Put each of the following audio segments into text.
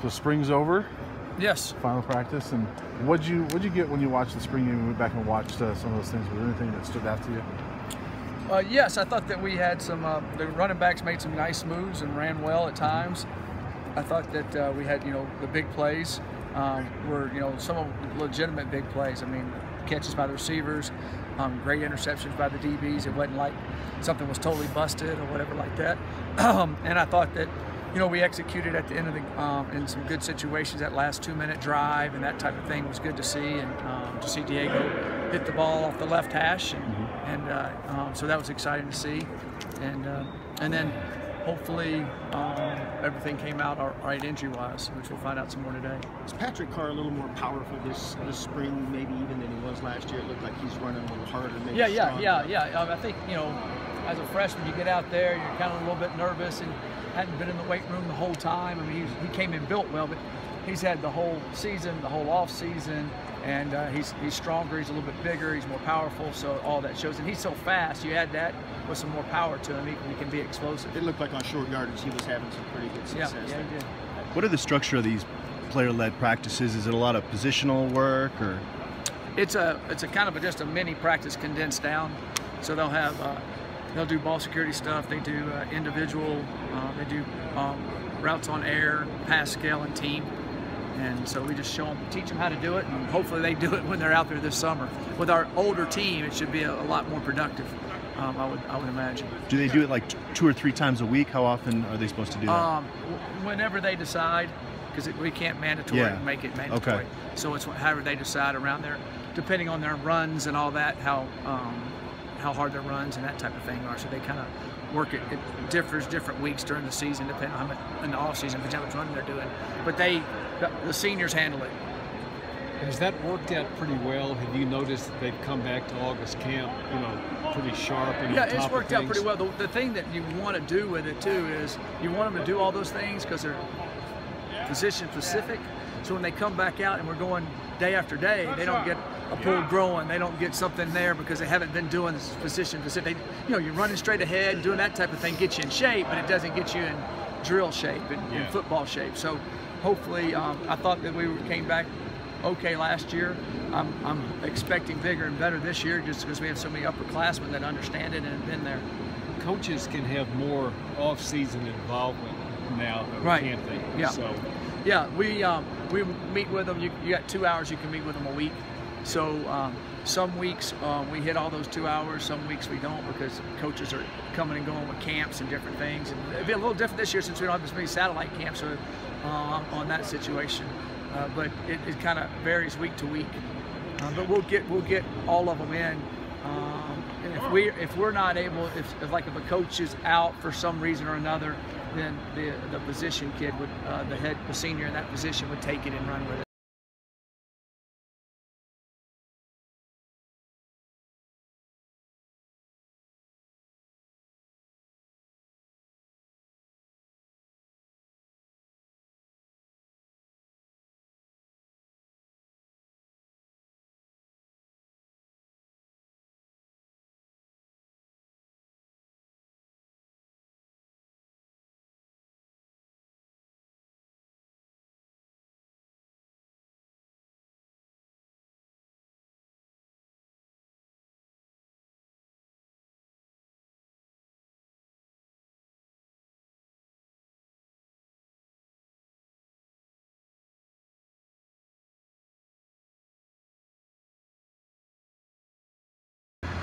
So spring's over. Yes. Final practice, and what'd you get when you watched the spring game and went back and watched some of those things? Was there anything that stood out to you? Yes, I thought that we had some. The running backs made some nice moves and ran well at times. I thought that we had, the big plays were, some of them legitimate big plays. I mean, catches by the receivers, great interceptions by the DBs. It wasn't like something was totally busted or whatever like that. And I thought that, we executed at the end of the in some good situations. That last 2-minute drive and that type of thing was good to see, and to see Diego hit the ball off the left hash, and so that was exciting to see, and then hopefully everything came out all right injury-wise, which we'll find out some more today. Is Patrick Carr a little more powerful this spring, maybe even than he was last year? It looked like he's running a little harder. Maybe yeah. I think as a freshman, you get out there, you're kind of a little bit nervous and hadn't been in the weight room the whole time. I mean, he came in built well, but he's had the whole season, the whole off season, and he's stronger, he's a little bit bigger, he's more powerful, so all that shows. And he's so fast, you add that with some more power to him, he can be explosive. It looked like on short yardage he was having some pretty good success. Yeah, he did. What are the structure of these player-led practices? Is it a lot of positional work, or? It's a kind of just a mini practice condensed down. So they'll have they'll do ball security stuff. They do individual. They do routes on air, pass, scale, and team. And so we just teach them how to do it, and hopefully they do it when they're out there this summer. With our older team, it should be a lot more productive. I would imagine. Do they do it like 2 or 3 times a week? How often are they supposed to do that? Whenever they decide, because we can't make it mandatory. Okay. So it's however they decide around there, depending on their runs and all that, how hard their runs and that type of thing are. So they kind of work it. It differs different weeks during the season, depending on how much in the off season, how much running they're doing. But the seniors handle it. Has that worked out pretty well? Have you noticed that they've come back to August camp, pretty sharp and yeah, on top it's worked of out pretty well. The thing that you want to do with it too is you want them to do all those things because they're position specific. So when they come back out and we're going day after day, they don't get a pull growing, they don't get something there because they haven't been doing this position specific. You're running straight ahead, doing that type of thing gets you in shape, but it doesn't get you in drill shape and in football shape. So hopefully, I thought that we came back okay last year. I'm expecting bigger and better this year just because we have so many upperclassmen that understand it and have been there. Coaches can have more off-season involvement now, can't they? Yeah. So. Yeah, we meet with them. You got 2 hours you can meet with them a week. So some weeks we hit all those 2 hours. Some weeks we don't because coaches are coming and going with camps and different things. And it'll be a little different this year since we don't have as many satellite camps on that situation. But it kind of varies week to week. But we'll get all of them in. And if we're not able, if a coach is out for some reason or another, then the position kid would the senior in that position would take it and run with it.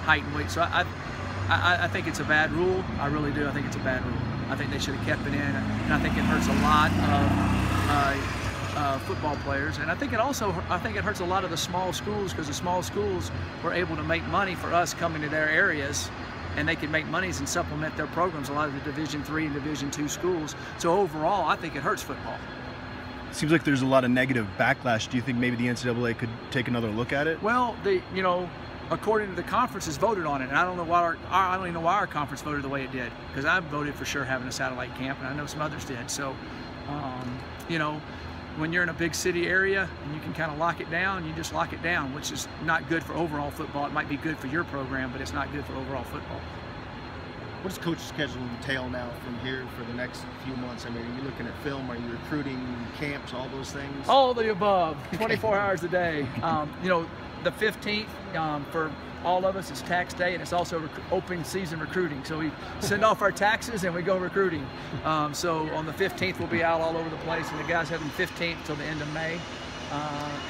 Height and weight. So I think it's a bad rule. I really do. I think it's a bad rule. I think they should have kept it in, and I think it hurts a lot of football players. And I think it hurts a lot of the small schools because the small schools were able to make money for us coming to their areas, and they can make monies and supplement their programs. A lot of the Division III and Division II schools. So overall, I think it hurts football. Seems like there's a lot of negative backlash. Do you think maybe the NCAA could take another look at it? Well, according to the conferences voted on it, and I don't know why our conference voted the way it did, because I voted for sure having a satellite camp, and I know some others did. So, when you're in a big city area and you can kind of lock it down, you just lock it down, which is not good for overall football. It might be good for your program, but it's not good for overall football. What does coach's schedule entail now from here for the next few months? I mean, are you looking at film? Are you recruiting, camps, all those things? All the above, 24 hours a day. You know, the 15th for all of us is tax day, and it's also open season recruiting. So we send off our taxes and we go recruiting. So on the 15th, we'll be out all over the place, and the guys have them 15th till the end of May.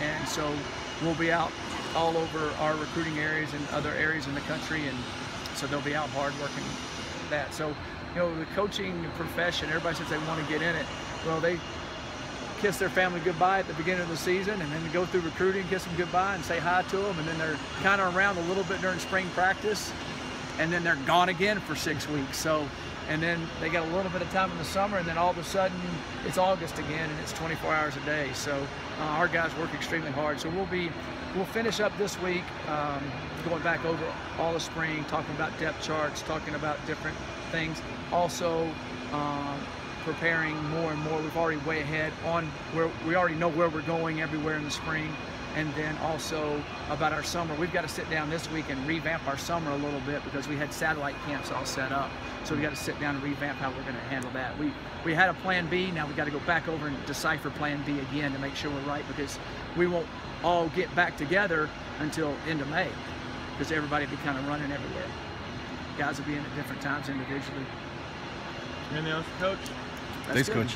And so we'll be out all over our recruiting areas and other areas in the country, and so they'll be out hard working that. So, you know, the coaching profession, everybody says they want to get in it. Well, they kiss their family goodbye at the beginning of the season, and then they go through recruiting, kiss them goodbye and say hi to them, and then they're kind of around a little bit during spring practice, and then they're gone again for 6 weeks. So, and then they got a little bit of time in the summer, and then all of a sudden it's August again, and it's 24 hours a day. So our guys work extremely hard. So we'll finish up this week, going back over all the spring, talking about depth charts, talking about different things. Also preparing more and more. We've already way ahead on where we already know where we're going everywhere in the spring. And then also about our summer, we've got to sit down this week and revamp our summer a little bit, because we had satellite camps all set up. So we got to sit down and revamp how we're going to handle that. We had a plan B, now we got to go back over and decipher plan B again to make sure we're right, because we won't all get back together until end of May, because everybody will be kind of running everywhere. Guys will be in at different times individually. Anything else, Coach? Thanks, Coach.